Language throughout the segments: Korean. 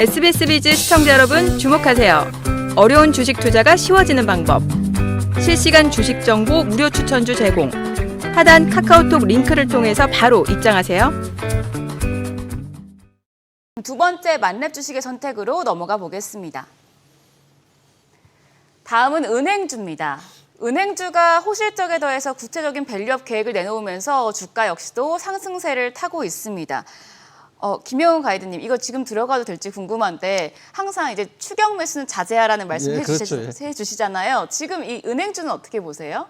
SBS 비즈 시청자 여러분 주목하세요. 어려운 주식 투자가 쉬워지는 방법. 실시간 주식 정보 무료 추천주 제공. 하단 카카오톡 링크를 통해서 바로 입장하세요. 두 번째 만렙 주식의 선택으로 넘어가 보겠습니다. 다음은 은행주입니다. 은행주가 호실적에 더해서 구체적인 밸류업 계획을 내놓으면서 주가 역시도 상승세를 타고 있습니다. 김영훈 가이드님, 이거 지금 들어가도 될지 궁금한데 항상 이제 추격 매수는 자제하라는 말씀 해주시잖아요. 지금 이 은행주는 어떻게 보세요?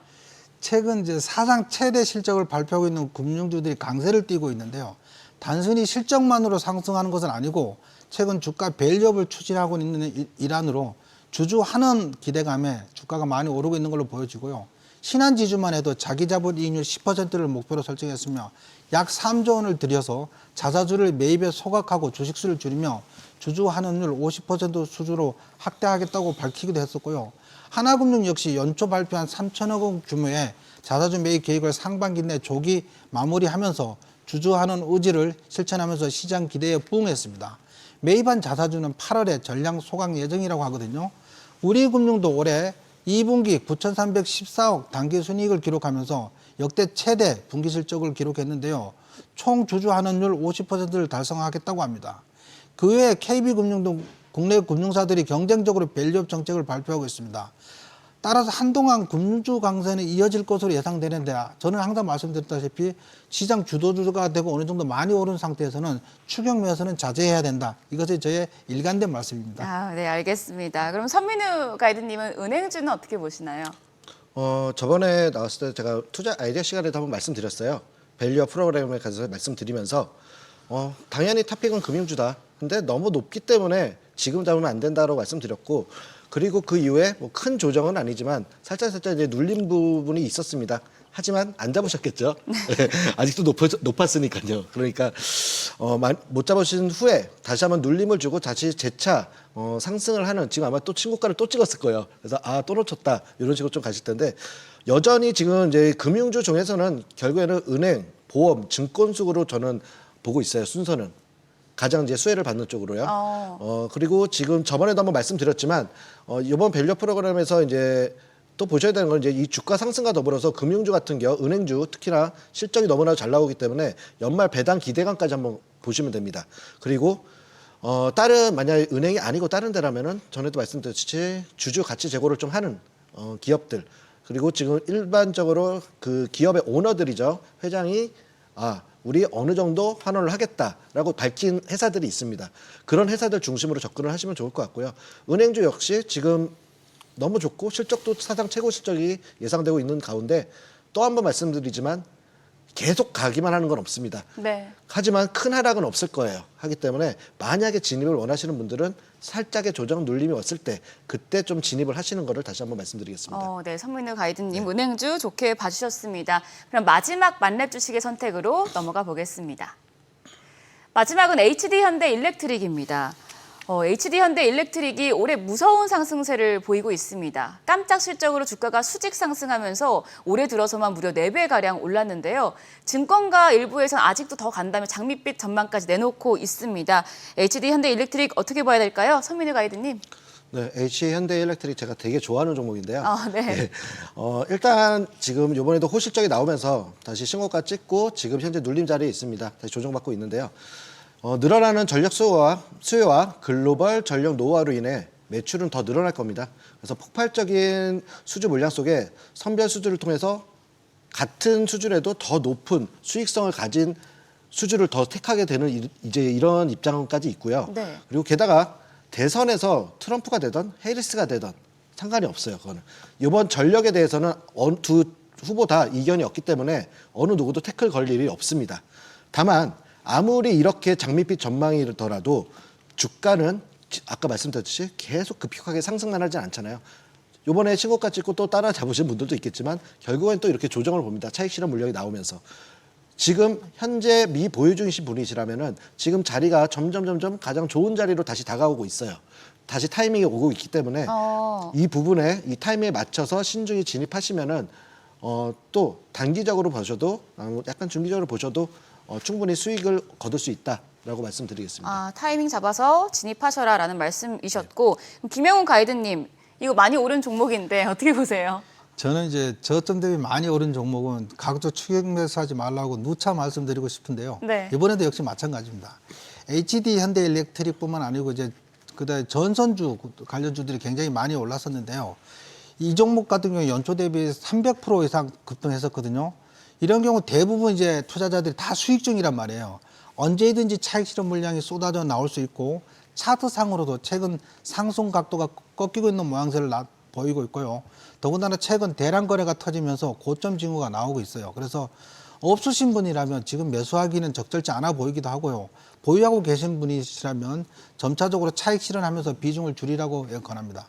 최근 이제 사상 최대 실적을 발표하고 있는 금융주들이 강세를 띠고 있는데요. 단순히 실적만으로 상승하는 것은 아니고 최근 주가 밸류업을 추진하고 있는 일환으로 주주 환원 기대감에 주가가 많이 오르고 있는 걸로 보여지고요. 신한지주만 해도 자기자본 이익률 10%를 목표로 설정했으며 약 3조 원을 들여서 자사주를 매입에 소각하고 주식수를 줄이며 주주 환원율 50% 수준으로 확대하겠다고 밝히기도 했었고요. 하나금융 역시 연초 발표한 3천억 원 규모의 자사주 매입 계획을 상반기 내 조기 마무리하면서 주주 환원 의지를 실천하면서 시장 기대에 부응했습니다. 매입한 자사주는 8월에 전량 소각 예정이라고 하거든요. 우리금융도 올해 2분기 9,314억 당기순이익을 기록하면서 역대 최대 분기 실적을 기록했는데요. 총 주주 환원율 50%를 달성하겠다고 합니다. 그 외에 KB금융 등 국내 금융사들이 경쟁적으로 밸류업 정책을 발표하고 있습니다. 따라서 한동안 금융주 강세는 이어질 것으로 예상되는데 저는 항상 말씀드렸다시피 시장 주도주가 되고 어느 정도 많이 오른 상태에서는 추격 매수는 자제해야 된다. 이것이 저의 일관된 말씀입니다. 네, 알겠습니다. 그럼 선민우 가이드님은 은행주는 어떻게 보시나요? 저번에 나왔을 때 제가 투자 아이디어 시간에도 한번 말씀드렸어요. 밸류업 프로그램에 관해서 말씀드리면서 당연히 탑픽은 금융주다. 근데 너무 높기 때문에 지금 잡으면 안 된다고 말씀드렸고, 그리고 그 이후에 뭐 큰 조정은 아니지만 살짝 이제 눌린 부분이 있었습니다. 하지만 안 잡으셨겠죠. 아직도 높았으니까요. 그러니까 못 잡으신 후에 다시 한번 눌림을 주고 다시 재차 상승을 하는, 지금 아마 또 친구가를 또 찍었을 거예요. 그래서 또 놓쳤다 이런 식으로 좀 가실 텐데, 여전히 지금 이제 금융주 중에서는 결국에는 은행, 보험, 증권 쪽으로 저는 보고 있어요. 순서는 가장 이제 수혜를 받는 쪽으로요. 그리고 지금 저번에도 한번 말씀드렸지만 이번 밸류업 프로그램에서 이제 또 보셔야 되는 건 이제 이 주가 상승과 더불어서 금융주 같은 경우, 은행주 특히나 실적이 너무나 잘 나오기 때문에 연말 배당 기대감까지 한번 보시면 됩니다. 그리고 다른 만약에 은행이 아니고 다른 데라면은 전에도 말씀드렸듯이 주주 가치 제고를 좀 하는 기업들, 그리고 지금 일반적으로 그 기업의 오너들이죠, 회장이 우리 어느 정도 환원을 하겠다라고 밝힌 회사들이 있습니다. 그런 회사들 중심으로 접근을 하시면 좋을 것 같고요. 은행주 역시 지금 너무 좋고 실적도 사상 최고 실적이 예상되고 있는 가운데 또 한 번 말씀드리지만 계속 가기만 하는 건 없습니다. 네. 하지만 큰 하락은 없을 거예요. 하기 때문에 만약에 진입을 원하시는 분들은 살짝의 조정 눌림이 왔을 때 그때 좀 진입을 하시는 거를 다시 한번 말씀드리겠습니다. 네, 선민우 가이드님 은행주 좋게 봐주셨습니다. 그럼 마지막 만렙 주식의 선택으로 넘어가 보겠습니다. 마지막은 HD현대 일렉트릭입니다. HD현대 일렉트릭이 올해 무서운 상승세를 보이고 있습니다. 깜짝 실적으로 주가가 수직 상승하면서 올해 들어서만 무려 4배가량 올랐는데요. 증권가 일부에서는 아직도 더 간다며 장밋빛 전망까지 내놓고 있습니다. HD현대 일렉트릭 어떻게 봐야 될까요? 선민우 가이드님. 네, HD현대일렉트릭 제가 되게 좋아하는 종목인데요. 네. 일단 지금 이번에도 호실적이 나오면서 다시 신고가 찍고 지금 현재 눌림 자리에 있습니다. 다시 조정받고 있는데요. 늘어나는 전력 수요와 글로벌 전력 노후화로 인해 매출은 더 늘어날 겁니다. 그래서 폭발적인 수주 물량 속에 선별 수주를 통해서 같은 수준에도 더 높은 수익성을 가진 수주를 더 택하게 되는 이제 이런 입장까지 있고요. 네. 그리고 게다가 대선에서 트럼프가 되던 해리스가 되던 상관이 없어요. 그거는 이번 전력에 대해서는 두 후보 다 이견이 없기 때문에 어느 누구도 태클 걸 일이 없습니다. 다만 아무리 이렇게 장밋빛 전망이더라도 주가는 아까 말씀드렸듯이 계속 급격하게 상승만 하진 않잖아요. 이번에 신고가 찍고 또 따라잡으신 분들도 있겠지만 결국엔 또 이렇게 조정을 봅니다. 차익 실현 물량이 나오면서. 지금 현재 보유 중이신 분이시라면은 지금 자리가 점점 가장 좋은 자리로 다시 다가오고 있어요. 다시 타이밍이 오고 있기 때문에 이 부분에 이 타이밍에 맞춰서 신중히 진입하시면은 또 단기적으로 보셔도 약간 중기적으로 보셔도 충분히 수익을 거둘 수 있다. 라고 말씀드리겠습니다. 아, 타이밍 잡아서 진입하셔라라는 말씀이셨고, 그럼 김영훈 가이드님, 이거 많이 오른 종목인데 어떻게 보세요? 저는 이제 저점 대비 많이 오른 종목은 가급적 추격 매수하지 말라고 누차 말씀드리고 싶은데요. 네. 이번에도 역시 마찬가지입니다. HD 현대일렉트릭뿐만 아니고 이제 그다음에 전선주 관련주들이 굉장히 많이 올랐었는데요. 이 종목 같은 경우 연초 대비 300% 이상 급등했었거든요. 이런 경우 대부분 이제 투자자들이 다 수익 중이란 말이에요. 언제든지 차익 실현 물량이 쏟아져 나올 수 있고 차트상으로도 최근 상승 각도가 꺾이고 있는 모양새를 보이고 있고요. 더군다나 최근 대량 거래가 터지면서 고점 징후가 나오고 있어요. 그래서 없으신 분이라면 지금 매수하기는 적절치 않아 보이기도 하고요. 보유하고 계신 분이시라면 점차적으로 차익 실현하면서 비중을 줄이라고 권합니다.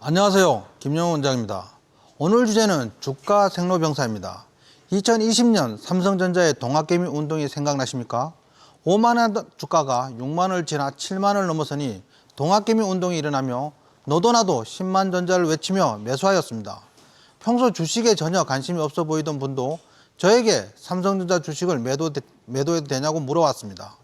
안녕하세요. 김영훈 원장입니다. 오늘 주제는 주가 생로병사입니다. 2020년 삼성전자의 동학개미 운동이 생각나십니까? 5만 원 주가가 6만 원을 지나 7만 원을 넘어서니 동학개미 운동이 일어나며 너도 나도 10만 전자를 외치며 매수하였습니다. 평소 주식에 전혀 관심이 없어 보이던 분도 저에게 삼성전자 주식을 매도해도 되냐고 물어왔습니다.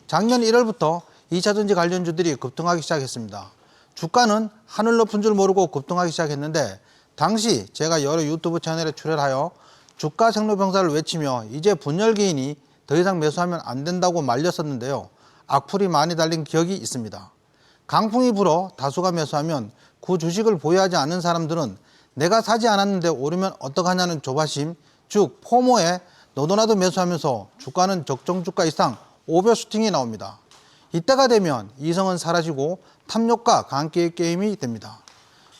작년 1월부터 2차전지 관련주들이 급등하기 시작했습니다. 주가는 하늘 높은 줄 모르고 급등하기 시작했는데 당시 제가 여러 유튜브 채널에 출연하여 주가 생로병사를 외치며 이제 분열기인이 더 이상 매수하면 안 된다고 말렸었는데요. 악플이 많이 달린 기억이 있습니다. 강풍이 불어 다수가 매수하면 그 주식을 보유하지 않은 사람들은 내가 사지 않았는데 오르면 어떡하냐는 조바심, 즉 포모에 너도 나도 매수하면서 주가는 적정 주가 이상 오버슈팅이 나옵니다. 이때가 되면 이성은 사라지고 탐욕과 관계의 게임이 됩니다.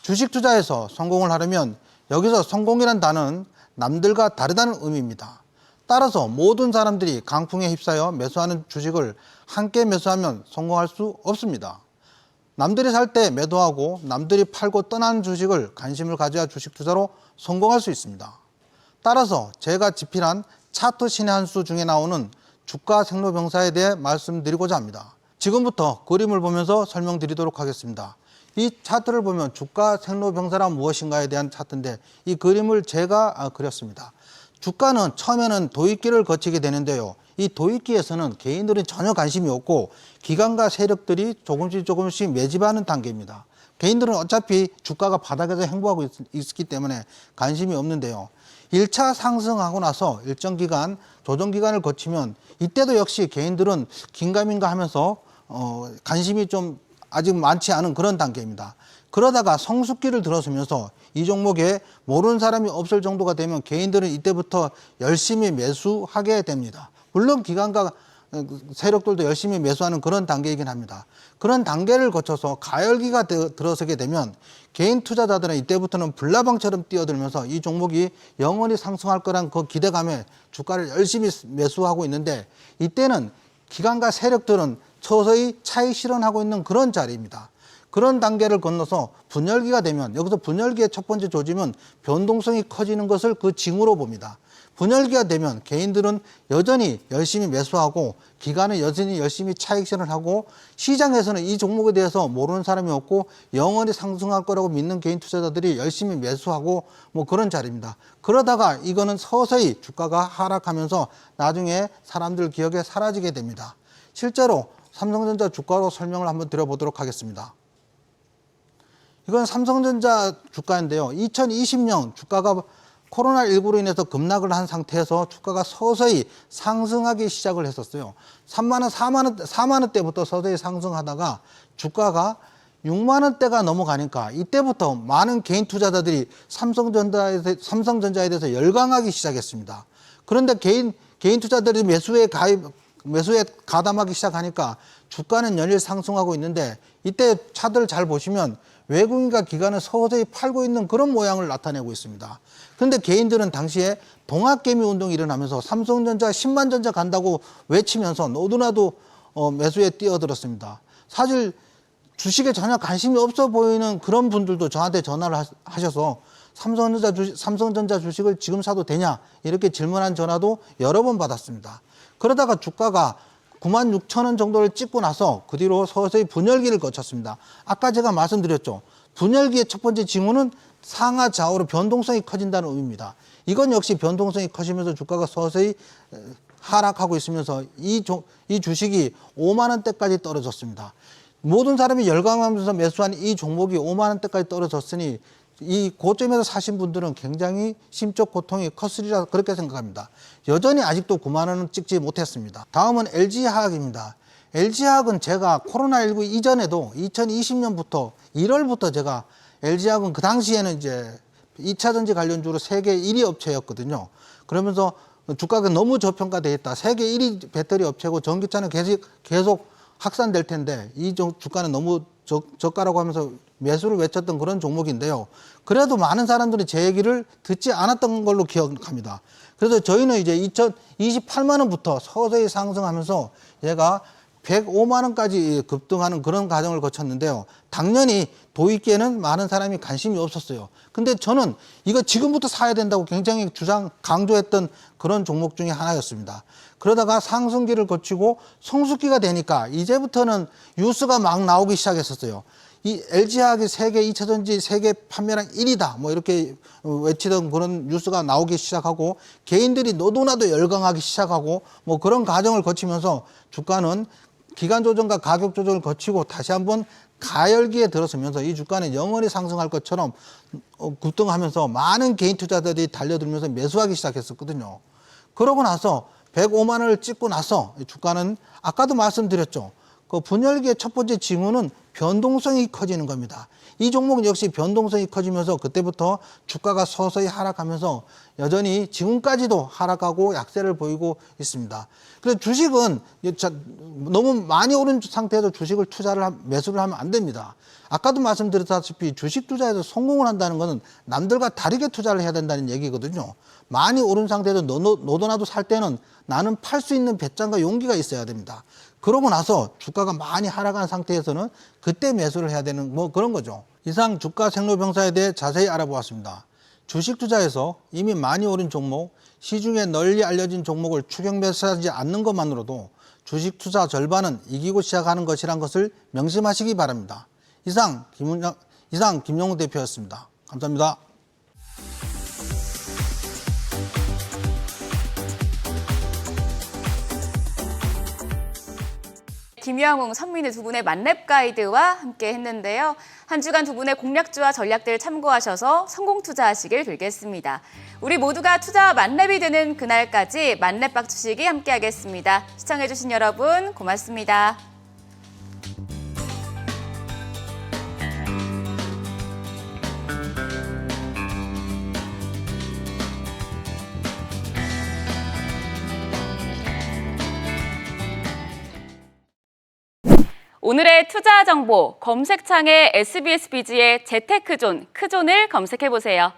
주식 투자에서 성공을 하려면 여기서 성공이란 단어는 남들과 다르다는 의미입니다. 따라서 모든 사람들이 강풍에 휩싸여 매수하는 주식을 함께 매수하면 성공할 수 없습니다. 남들이 살 때 매도하고 남들이 팔고 떠나는 주식을 관심을 가져야 주식 투자로 성공할 수 있습니다. 따라서 제가 집필한 차트 신의 한 수 중에 나오는 주가 생로병사에 대해 말씀드리고자 합니다. 지금부터 그림을 보면서 설명드리도록 하겠습니다. 이 차트를 보면 주가 생로병사란 무엇인가에 대한 차트인데 이 그림을 제가 그렸습니다. 주가는 처음에는 도입기를 거치게 되는데요. 이 도입기에서는 개인들은 전혀 관심이 없고 기관과 세력들이 조금씩 매집하는 단계입니다. 개인들은 어차피 주가가 바닥에서 행보하고 있기 때문에 관심이 없는데요. 1차 상승하고 나서 일정 기간 조정 기간을 거치면 이때도 역시 개인들은 긴가민가 하면서 관심이 좀 아직 많지 않은 그런 단계입니다. 그러다가 성숙기를 들어서면서 이 종목에 모르는 사람이 없을 정도가 되면 개인들은 이때부터 열심히 매수하게 됩니다. 물론 기관과 세력들도 열심히 매수하는 그런 단계이긴 합니다. 그런 단계를 거쳐서 가열기가 들어서게 되면 개인 투자자들은 이때부터는 불나방처럼 뛰어들면서 이 종목이 영원히 상승할 거란 그 기대감에 주가를 열심히 매수하고 있는데 이때는 기관과 세력들은 서서히 차익 실현하고 있는 그런 자리입니다. 그런 단계를 건너서 분열기가 되면 여기서 분열기의 첫 번째 조짐은 변동성이 커지는 것을 그 징후로 봅니다. 분열기가 되면 개인들은 여전히 열심히 매수하고 기관은 여전히 열심히 차익 실현을 하고 시장에서는 이 종목에 대해서 모르는 사람이 없고 영원히 상승할 거라고 믿는 개인 투자자들이 열심히 매수하고 뭐 그런 자리입니다. 그러다가 이거는 서서히 주가가 하락하면서 나중에 사람들 기억에 사라지게 됩니다. 실제로 삼성전자 주가로 설명을 한번 드려보도록 하겠습니다. 이건 삼성전자 주가인데요. 2020년 주가가 코로나19로 인해서 급락을 한 상태에서 주가가 서서히 상승하기 시작을 했었어요. 3만 원, 4만 원대부터 서서히 상승하다가 주가가 6만 원대가 넘어가니까 이때부터 많은 개인 투자자들이 삼성전자에 대해서 열광하기 시작했습니다. 그런데 개인 투자자들이 매수에 가담하기 시작하니까 주가는 연일 상승하고 있는데 이때 차트를 잘 보시면 외국인과 기관은 서서히 팔고 있는 그런 모양을 나타내고 있습니다. 그런데 개인들은 당시에 동학개미 운동이 일어나면서 삼성전자 10만 전자 간다고 외치면서 너도나도 매수에 뛰어들었습니다. 사실 주식에 전혀 관심이 없어 보이는 그런 분들도 저한테 전화를 하셔서 삼성전자 주식을 지금 사도 되냐 이렇게 질문한 전화도 여러 번 받았습니다. 그러다가 주가가 96,000원 정도를 찍고 나서 그 뒤로 서서히 분열기를 거쳤습니다. 아까 제가 말씀드렸죠. 분열기의 첫 번째 징후는 상하 좌우로 변동성이 커진다는 의미입니다. 이건 역시 변동성이 커지면서 주가가 서서히 하락하고 있으면서 이 주식이 5만 원대까지 떨어졌습니다. 모든 사람이 열광하면서 매수한 이 종목이 5만 원대까지 떨어졌으니 이 고점에서 사신 분들은 굉장히 심적 고통이 컸으리라 그렇게 생각합니다. 여전히 아직도 9만 원은 찍지 못했습니다. 다음은 LG화학입니다. LG화학은 제가 코로나19 이전에도 2020년부터 1월부터 제가 LG화학은 그 당시에는 이제 2차 전지 관련주로 세계 1위 업체였거든요. 그러면서 주가가 너무 저평가되어 있다. 세계 1위 배터리 업체고 전기차는 계속 확산될 텐데 이 주가는 너무 저가라고 하면서 매수를 외쳤던 그런 종목인데요. 그래도 많은 사람들이 제 얘기를 듣지 않았던 걸로 기억합니다. 그래서 저희는 이제 2028만 원부터 서서히 상승하면서 얘가 105만 원까지 급등하는 그런 과정을 거쳤는데요. 당연히 도입기에는 많은 사람이 관심이 없었어요. 근데 저는 이거 지금부터 사야 된다고 굉장히 강조했던 그런 종목 중에 하나였습니다. 그러다가 상승기를 거치고 성숙기가 되니까 이제부터는 뉴스가 막 나오기 시작했었어요. 이 LG화학이 세계 2차 전지 세계 판매량 1위다 뭐 이렇게 외치던 그런 뉴스가 나오기 시작하고 개인들이 너도나도 열광하기 시작하고 뭐 그런 과정을 거치면서 주가는 기간 조정과 가격 조정을 거치고 다시 한번 가열기에 들어서면서 이 주가는 영원히 상승할 것처럼 급등하면서 많은 개인 투자자들이 달려들면서 매수하기 시작했었거든요. 그러고 나서 105만 원을 찍고 나서 주가는 아까도 말씀드렸죠. 그 분열기의 첫 번째 징후는 변동성이 커지는 겁니다. 이 종목은 역시 변동성이 커지면서 그때부터 주가가 서서히 하락하면서 여전히 지금까지도 하락하고 약세를 보이고 있습니다. 그래서 주식은 너무 많이 오른 상태에서 주식을 매수를 하면 안 됩니다. 아까도 말씀드렸다시피 주식 투자에서 성공을 한다는 것은 남들과 다르게 투자를 해야 된다는 얘기거든요. 많이 오른 상태에서 너도나도 살 때는 나는 팔 수 있는 배짱과 용기가 있어야 됩니다. 그러고 나서 주가가 많이 하락한 상태에서는 그때 매수를 해야 되는 뭐 그런 거죠. 이상 주가 생로병사에 대해 자세히 알아보았습니다. 주식 투자에서 이미 많이 오른 종목, 시중에 널리 알려진 종목을 추격 매수하지 않는 것만으로도 주식 투자 절반은 이기고 시작하는 것이란 것을 명심하시기 바랍니다. 이상 김영우 대표였습니다. 감사합니다. 김영웅, 선민우 두 분의 만렙 가이드와 함께 했는데요. 한 주간 두 분의 공략주와 전략들 참고하셔서 성공 투자하시길 빌겠습니다. 우리 모두가 투자와 만렙이 되는 그날까지 만렙박 주식이 함께하겠습니다. 시청해주신 여러분 고맙습니다. 오늘의 투자 정보 검색창에 SBS 비즈의 재테크존, 크존을 검색해보세요.